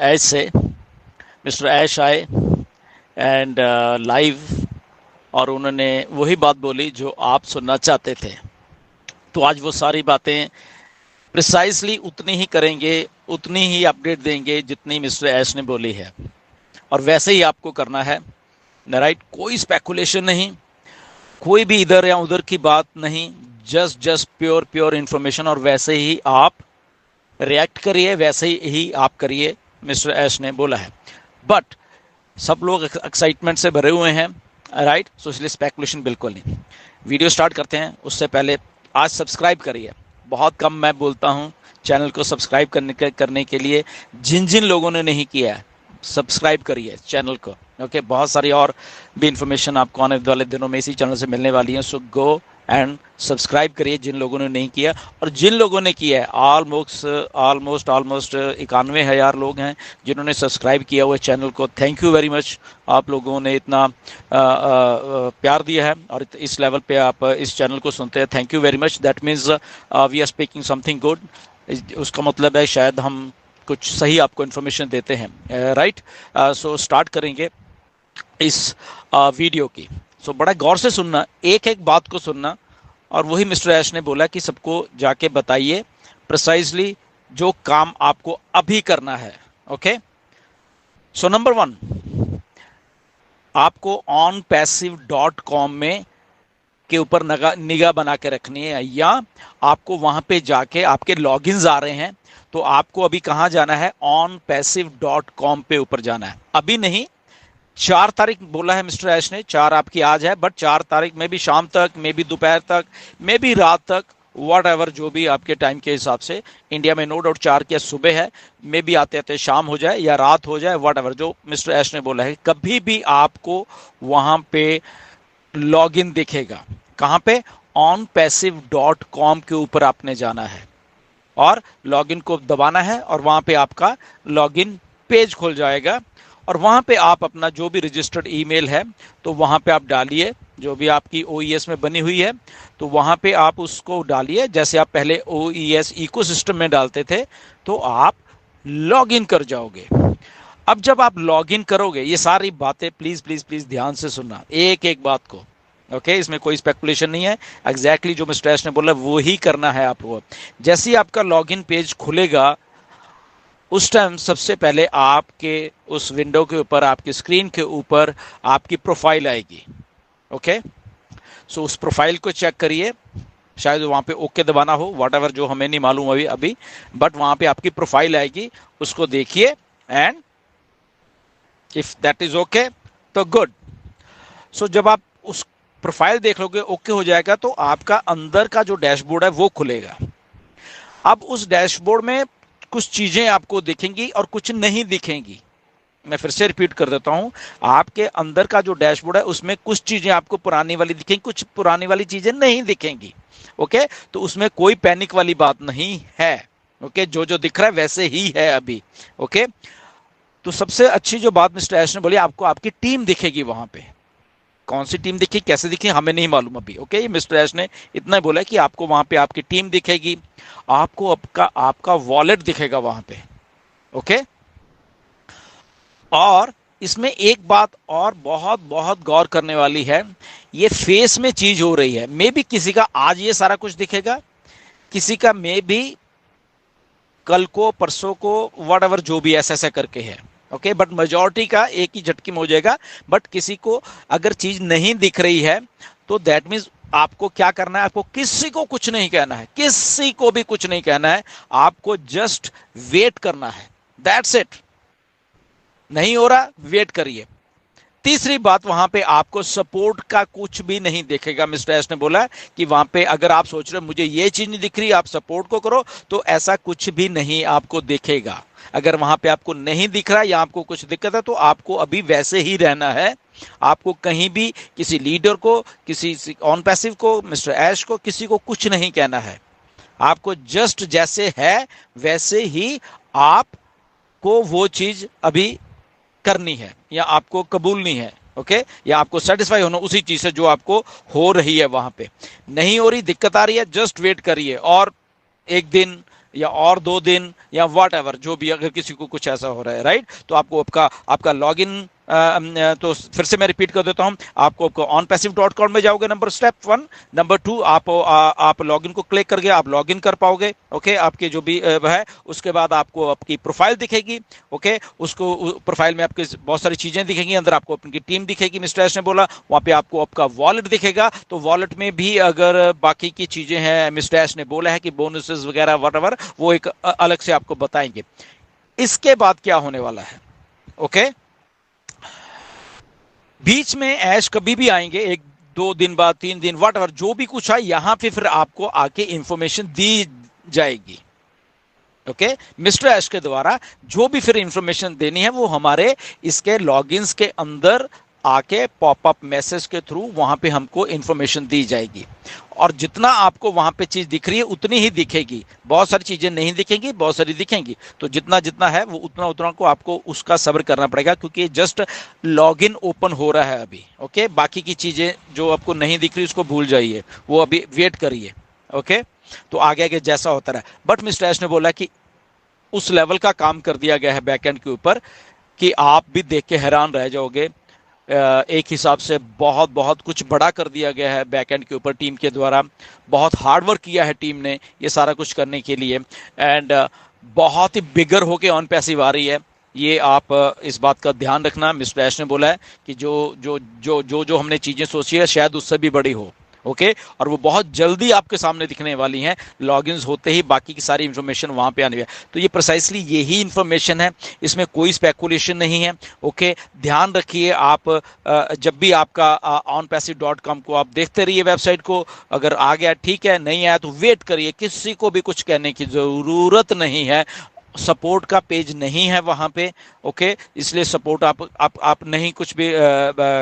ऐश से। मिस्टर ऐश आए and live, और उन्होंने वही बात बोली जो आप सुनना चाहते थे। तो आज वो सारी बातें प्रिसाइसली उतनी ही करेंगे, उतनी ही अपडेट देंगे जितनी मिस्टर ऐश ने बोली है, और वैसे ही आपको करना है, राइट। कोई स्पेकुलेशन नहीं, कोई भी इधर या उधर की बात नहीं, जस्ट प्योर प्योर इंफॉर्मेशन, और वैसे ही आप रिएक्ट करिए, वैसे ही आप करिए, मिस्टर ऐश ने बोला है। बट सब लोग एक्साइटमेंट से भरे हुए हैं, राइट, सो इसलिए स्पेकुलेशन बिल्कुल नहीं। वीडियो स्टार्ट करते हैं उससे पहले आज सब्सक्राइब करिए। बहुत कम मैं बोलता हूँ चैनल को सब्सक्राइब करने के लिए। जिन जिन लोगों ने नहीं किया है, सब्सक्राइब करिए चैनल को, ओके। बहुत सारी और भी इंफॉर्मेशन आपको आने वाले दिनों में इसी चैनल से मिलने वाली है, सो गो एंड सब्सक्राइब करिए जिन लोगों ने नहीं किया। और जिन लोगों ने किया है, ऑलमोस्ट 91,000 लोग हैं जिन्होंने सब्सक्राइब किया हुआ चैनल को। Thank you very much. आप लोगों ने इतना प्यार दिया है और इस लेवल पे आप इस चैनल को सुनते हैं, thank you very much. That means we are speaking something good. उसका मतलब है शायद हम कुछ सही आपको इन्फॉर्मेशन देते हैं, राइट। सो स्टार्ट करेंगे इस वीडियो की। सो बड़ा गौर से सुनना, एक एक बात को सुनना, और वही मिस्टर ऐश ने बोला कि सबको जाके बताइए प्रिसाइजली जो काम आपको अभी करना है, ओके। सो नंबर 1, आपको onpassive.com में के ऊपर निगाह बना के रखनी है, या आपको वहां पे जाके आपके लॉगिन्स आ रहे हैं, तो आपको अभी कहां जाना है, onpassive.com पे ऊपर जाना है। अभी नहीं, 4 तारीख बोला है मिस्टर ऐश ने, 4 आपकी आज है, बट 4 तारीख में भी शाम तक, में भी दोपहर तक, में भी रात तक, वॉट एवर, जो भी आपके टाइम के हिसाब से। इंडिया में नो डाउट 4 की सुबह है, में भी आते आते शाम हो जाए या रात हो जाए, वॉट एवर, जो मिस्टर ऐश ने बोला है, कभी भी आपको वहां पे लॉगिन दिखेगा। कहां पे, onpassive.com के ऊपर आपने जाना है और लॉगिन को दबाना है, और वहां पे आपका लॉगिन पेज खुल जाएगा, और वहां पे आप अपना जो भी रजिस्टर्ड ईमेल है तो वहां पे आप डालिए, जो भी आपकी ओईएस में बनी हुई है तो वहां पे आप उसको डालिए, जैसे आप पहले ओईएस इकोसिस्टम में डालते थे, तो आप लॉगिन कर जाओगे। अब जब आप लॉगिन करोगे, ये सारी बातें प्लीज प्लीज प्लीज ध्यान से सुनना, एक एक बात को, ओके। इसमें कोई स्पेकुलेशन नहीं है, एग्जैक्टली जो मिस्टर ऐश ने बोला वो ही करना है आपको। जैसे ही आपका लॉगिन पेज खुलेगा, उस टाइम सबसे पहले आपके उस विंडो के ऊपर, आपकी स्क्रीन के ऊपर आपकी प्रोफाइल आएगी, ओके। सो उस प्रोफाइल को चेक करिए, शायद वहां पे ओके दबाना हो, वॉट एवर, जो हमें नहीं मालूम अभी, बट वहां पे आपकी प्रोफाइल आएगी, उसको देखिए, and if that is okay तो गुड। सो जब आप उस प्रोफाइल देख लोगे, ओके हो जाएगा, तो आपका अंदर का जो डैशबोर्ड है वो खुलेगा। अब उस डैशबोर्ड में कुछ चीजें आपको दिखेंगी और कुछ नहीं दिखेंगी। मैं फिर से रिपीट कर देता हूं, आपके अंदर का जो डैशबोर्ड है उसमें कुछ चीजें आपको पुरानी वाली दिखेंगी, कुछ पुरानी वाली चीजें नहीं दिखेंगी, ओके। तो उसमें कोई पैनिक वाली बात नहीं है, ओके। जो जो दिख रहा है वैसे ही है अभी, ओके। तो सबसे अच्छी जो बात मिस्टर ऐश ने बोली, आपको आपकी टीम दिखेगी वहां पे। कौन सी टीम दिखी, कैसे दिखी, हमें नहीं मालूम अभी, ओके। मिस्टर ऐश ने इतना बोला कि आपको वहां पे आपकी टीम दिखेगी, आपको आपका वॉलेट दिखेगा वहां पे, ओके। और इसमें एक बात और बहुत बहुत गौर करने वाली है, ये फेस में चीज हो रही है। मे भी किसी का आज ये सारा कुछ दिखेगा, किसी का मे भी कल को, परसों को, वट एवर, जो भी ऐसा ऐसा करके है, ओके। बट मेजॉरिटी का एक ही झटके में हो जाएगा। बट किसी को अगर चीज नहीं दिख रही है तो दैट मीन्स आपको क्या करना है, आपको किसी को कुछ नहीं कहना है, किसी को भी कुछ नहीं कहना है, आपको जस्ट वेट करना है, दैट्स इट। नहीं हो रहा, वेट करिए। तीसरी बात, वहां पे आपको सपोर्ट का कुछ भी नहीं दिखेगा। मिस्टर एस ने बोला कि वहां पे अगर आप सोच रहे हो मुझे ये चीज नहीं दिख रही, आप सपोर्ट को करो, तो ऐसा कुछ भी नहीं आपको दिखेगा। अगर वहां पे आपको नहीं दिख रहा या आपको कुछ दिक्कत है तो आपको अभी वैसे ही रहना है। आपको कहीं भी किसी लीडर को, किसी ऑन पैसिव को, मिस्टर ऐश को, किसी को कुछ नहीं कहना है। आपको जस्ट जैसे है वैसे ही आपको वो चीज अभी करनी है, या आपको कबूलनी है, ओके। या आपको सेटिस्फाई होना उसी चीज से जो आपको हो रही है। वहां पे नहीं हो रही, दिक्कत आ रही है, जस्ट वेट करिए, और एक दिन, या और 2 दिन या वॉट एवर, जो भी अगर किसी को कुछ ऐसा हो रहा है, राइट। तो आपको आपका आपका लॉगिन, तो फिर से मैं रिपीट कर देता हूं, आपको onpassive.com में जाओगे, नंबर स्टेप 1। नंबर 2, आप लॉगिन को क्लिक करके आप लॉगिन कर पाओगे। ओके, आपके जो भी है, उसके बाद आपको आपकी प्रोफाइल दिखेगी। ओके, उसको प्रोफाइल में आपके बहुत सारी चीजें दिखेंगी, अंदर आपको अपनी टीम दिखेगी, मिस्टर एस ने बोला। वहां पे आपको आपका वॉलेट दिखेगा, तो वॉलेट में भी अगर बाकी की चीजें हैं, मिस्टर एस ने बोला है कि बोनसेस वगैरह वट, वो एक अलग से आपको बताएंगे। इसके बाद क्या होने वाला है, ओके, बीच में ऐश कभी भी आएंगे, 1-2 दिन बाद, 3 दिन, वट एवर, जो भी कुछ है यहां पे फिर आपको आके इंफॉर्मेशन दी जाएगी। ओके, मिस्टर ऐश के द्वारा जो भी फिर इंफॉर्मेशन देनी है वो हमारे इसके लॉगिन्स के अंदर आके पॉपअप मैसेज के थ्रू वहां पे हमको इंफॉर्मेशन दी जाएगी। और जितना आपको वहां पे चीज दिख रही है उतनी ही दिखेगी, बहुत सारी चीजें नहीं दिखेंगी, बहुत सारी दिखेंगी। तो जितना जितना है वो उतना उतना को आपको उसका सब्र करना पड़ेगा, क्योंकि जस्ट लॉगिन ओपन हो रहा है अभी। ओके, बाकी की चीजें जो आपको नहीं दिख रही उसको भूल जाइए, वो अभी वेट करिए। ओके, तो आगे आगे जैसा होता रहा। बट मिस्टर ऐश ने बोला कि उस लेवल का काम कर दिया गया है बैकएंड के ऊपर कि आप भी देख के हैरान रह जाओगे। एक हिसाब से बहुत बहुत कुछ बड़ा कर दिया गया है बैकएंड के ऊपर टीम के द्वारा। बहुत हार्ड वर्क किया है टीम ने ये सारा कुछ करने के लिए, एंड बहुत ही बिगर होके ऑन पैसिव आ रही है। ये आप इस बात का ध्यान रखना। मिस्टर ऐश ने बोला है कि जो जो जो जो जो हमने चीजें सोची है शायद उससे भी बड़ी हो। ओके, और वो बहुत जल्दी आपके सामने दिखने वाली हैं। लॉगिन्स होते ही बाकी की सारी इंफॉर्मेशन वहां पे आने वाली है। तो ये प्रिसाइसली यही इंफॉर्मेशन है, इसमें कोई स्पेकुलेशन नहीं है। ओके, ध्यान रखिए आप जब भी आपका onpassive.com को आप देखते रहिए वेबसाइट को। अगर आ गया ठीक है, नहीं आया तो वेट करिए, किसी को भी कुछ कहने की जरूरत नहीं है। सपोर्ट का पेज नहीं है वहां पे। ओके, इसलिए सपोर्ट आप नहीं कुछ भी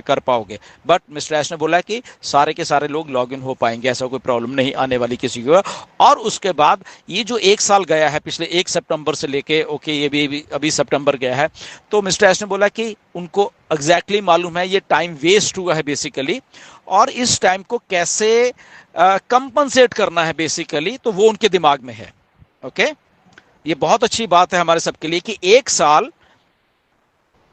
कर पाओगे। बट मिस्टर ऐश ने बोला कि सारे के सारे लोग लॉगिन हो पाएंगे, ऐसा कोई प्रॉब्लम नहीं आने वाली किसी को। और उसके बाद ये जो 1 साल गया है, पिछले 1 सितंबर से लेके, ओके, ये भी अभी सितंबर गया है, तो मिस्टर ऐश ने बोला कि उनको एग्जैक्टली मालूम है ये टाइम वेस्ट हुआ है बेसिकली, और इस टाइम को कैसे कंपनसेट करना है बेसिकली, तो वो उनके दिमाग में है। ओके, ये बहुत अच्छी बात है हमारे सबके लिए कि 1 साल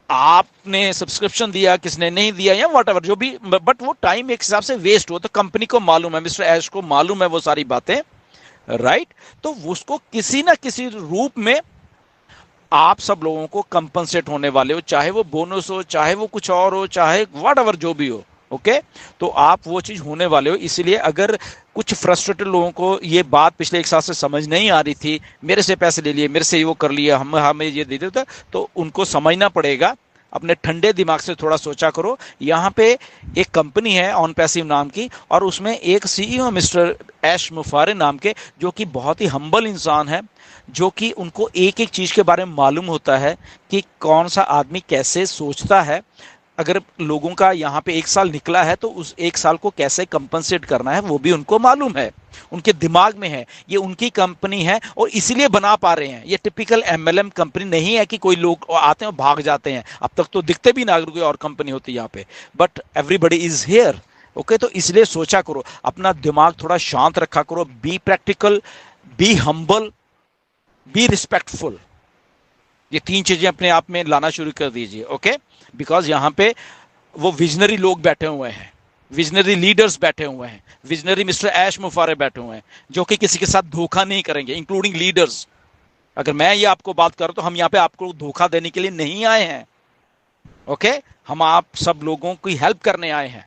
आपने सब्सक्रिप्शन दिया, किसने नहीं दिया या वट एवर जो भी, बट वो टाइम एक हिसाब से वेस्ट हो, तो कंपनी को मालूम है, मिस्टर ऐश को मालूम है वो सारी बातें, राइट। तो उसको किसी ना किसी रूप में आप सब लोगों को कंपनसेट होने वाले हो, चाहे वो बोनस हो, चाहे वो कुछ और हो, चाहे वट एवर जो भी हो। ओके, तो आप वो चीज होने वाले हो। इसलिए अगर कुछ फ्रस्ट्रेटेड लोगों को ये बात पिछले 1 साल से समझ नहीं आ रही थी, मेरे से पैसे ले लिए, मेरे से वो कर लिया, हमें ये दे देता, तो उनको समझना पड़ेगा। अपने ठंडे दिमाग से थोड़ा सोचा करो। यहाँ पे एक कंपनी है OnPassive नाम की, और उसमें एक सीईओ मिस्टर ऐश मुफारे नाम के, जो कि बहुत ही हम्बल इंसान है, जो कि उनको एक एक चीज के बारे में मालूम होता है कि कौन सा आदमी कैसे सोचता है। अगर लोगों का यहाँ पे 1 साल निकला है तो उस 1 साल को कैसे कंपनसेट करना है वो भी उनको मालूम है, उनके दिमाग में है। ये उनकी कंपनी है और इसीलिए बना पा रहे हैं। ये टिपिकल एमएलएम कंपनी नहीं है कि कोई लोग आते हैं और भाग जाते हैं। अब तक तो दिखते भी ना अगर कोई और कंपनी होती यहाँ पे, but everybody is here. Okay, तो इसलिए सोचा करो, अपना दिमाग थोड़ा शांत रखा करो, be practical, be humble, be respectful. ये 3 चीजें अपने आप में लाना शुरू कर दीजिए। ओके, बिकॉज यहाँ पे वो विजनरी लोग बैठे हुए हैं, विजनरी लीडर्स बैठे हुए हैं, विजनरी मिस्टर ऐश मुफारे बैठे हुए हैं, जो कि किसी के साथ धोखा नहीं करेंगे, इंक्लूडिंग लीडर्स। अगर मैं ये आपको बात करूं तो हम यहाँ पे आपको धोखा देने के लिए नहीं आए हैं। ओके, हम आप सब लोगों की हेल्प करने आए हैं।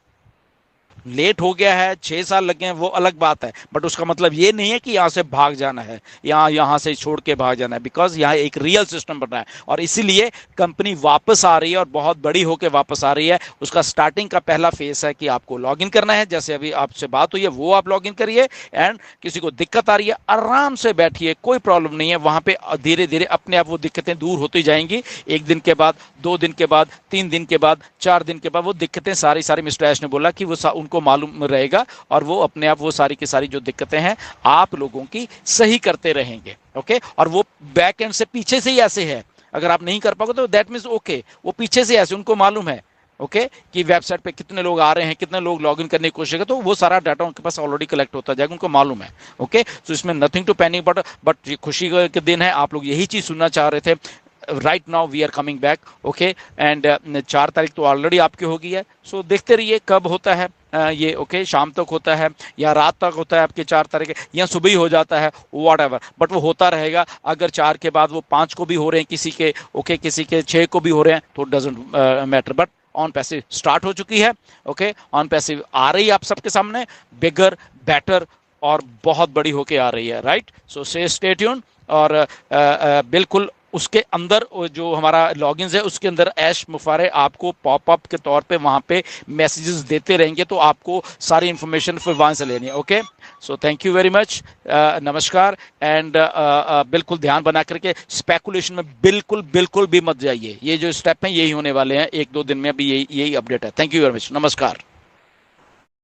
लेट हो गया है, 6 साल लग गए हैं, वो अलग बात है, बट उसका मतलब ये नहीं है कि यहां से भाग जाना है, यहां से छोड़ के भाग जाना है। बिकॉज यहाँ एक रियल सिस्टम बन रहा है और इसीलिए कंपनी वापस आ रही है और बहुत बड़ी होकर वापस आ रही है। उसका स्टार्टिंग का पहला फेस है कि आपको लॉग इन करना है, जैसे अभी आपसे बात हुई है वो आप लॉग इन करिए। एंड किसी को दिक्कत आ रही है, आराम से बैठिए, कोई प्रॉब्लम नहीं है। वहां पे धीरे धीरे अपने आप वो दिक्कतें दूर होती जाएंगी। 1 दिन के बाद, 2 दिन के बाद, 3 दिन के बाद, 4 दिन के बाद वो दिक्कतें सारी सारी मिस्टर ऐश ने बोला कि वो उनको मालूम रहेगा और वो अपने आप वो सारी की सारी जो दिक्कतें हैं आप लोगों की सही करते रहेंगे। ओके, और वो बैक एंड से पीछे से ही ऐसे है, अगर आप नहीं कर पाओगे तो दैट मीन्स ओके, वो पीछे से ऐसे उनको मालूम है ओके, कि वेबसाइट पे कितने लोग आ रहे हैं, कितने लोग लॉगिन करने की कोशिश करें, तो वो सारा डाटा उनके पास ऑलरेडी कलेक्ट होता जाएगा, उनको मालूम है। ओके, तो इसमें नथिंग टू पैनिक, बट खुशी के दिन है, आप लोग यही चीज सुनना चाह रहे थे। Right now we are coming back. Okay, and 4 तारीख तो ऑलरेडी आपकी हो गई है, सो देखते रहिए कब होता है ये। ओके, शाम तक होता है या रात तक होता है आपके 4 तारीख या सुबह ही हो जाता है, वॉट एवर, बट वो होता रहेगा। अगर 4 के बाद वो 5 को भी हो रहे हैं किसी के, ओके, किसी के 6 को भी हो रहे हैं, तो doesn't matter. But on passive start हो चुकी है। ओके, ऑन पैसिव आ रही है आप सबके सामने, बिगर, बेटर और बहुत बड़ी होके आ रही है। राइट, सो से स्टे ट्यून। और बिल्कुल उसके अंदर जो हमारा लॉगिन है उसके अंदर ऐश मुफारे आपको पॉपअप के तौर पे वहां पे मैसेजेस देते रहेंगे, तो आपको सारी इंफॉर्मेशन फिर वहां से लेनी है। Okay, so thank you very much, नमस्कार। एंड बिल्कुल ध्यान बना करके स्पेकुलेशन में बिल्कुल बिल्कुल भी मत जाइए। ये जो स्टेप है यही होने वाले हैं 1-2 दिन में, अभी यही अपडेट है। थैंक यू वेरी मच, नमस्कार।